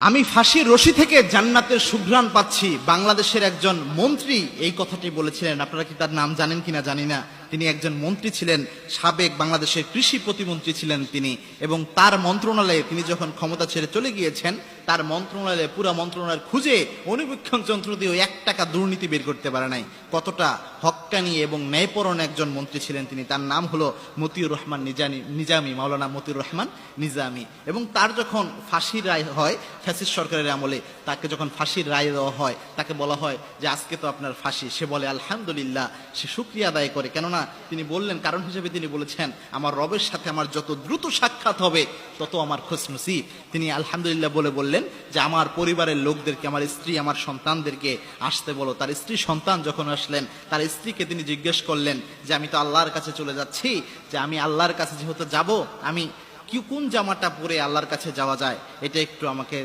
আমি ফাঁসির রশি থেকে জান্নাতের সুঘ্রাণ পাচ্ছি, বাংলাদেশের একজন মন্ত্রী এই কথাটি বলেছিলেন। আপনারা কি তার নাম জানেন কিনা জানি না। তিনি একজন মন্ত্রী ছিলেন, সাবেক বাংলাদেশের কৃষি প্রতিমন্ত্রী ছিলেন তিনি, এবং তার মন্ত্রণালয়ে তিনি যখন ক্ষমতা ছেড়ে চলে গিয়েছেন, তার মন্ত্রণালয়ে পুরো মন্ত্রণালয় খুঁজে অনুবীক্ষণ যন্ত্র দিয়ে 1 টাকা দুর্নীতি বের করতে পারে নাই। কতটা হক্কানি এবং ন্যায়পরায়ণ একজন মন্ত্রী ছিলেন তিনি। তার নাম হলো মতিউর রহমান নিজামী, মাওলানা মতিউর রহমান নিজামী। এবং তার যখন ফাঁসির রায় হয় ফ্যাসিস্ট সরকারের আমলে, তাকে যখন ফাঁসির রায় দেওয়া হয়, তাকে বলা হয় যে আজকে তো আপনার ফাঁসি। সে বলে আলহামদুলিল্লাহ, সে শুকরিয়া আদায় করে। কেননা তিনি বললেন, কারণ হিসেবে তিনি বলেছেন, আমার রবের সাথে আমার যত দ্রুত সাক্ষাৎ হবে তত আমার খুশনসিব। তিনি আলহামদুলিল্লাহ বলে বললেন যে আমার পরিবারের লোকদেরকে, আমার স্ত্রী, আমার সন্তানদেরকে আসতে বলো। তার স্ত্রী সন্তান যখন আসলেন, তার স্ত্রীকে তিনি জিজ্ঞেস করলেন যে আমি তো আল্লাহর কাছে চলে যাচ্ছি, যে আমি আল্লাহর কাছে যেহেতু যাব, আমি কোন জামাটা পরে আল্লাহর কাছে যাওয়া যায়, এটা একটু আমাকে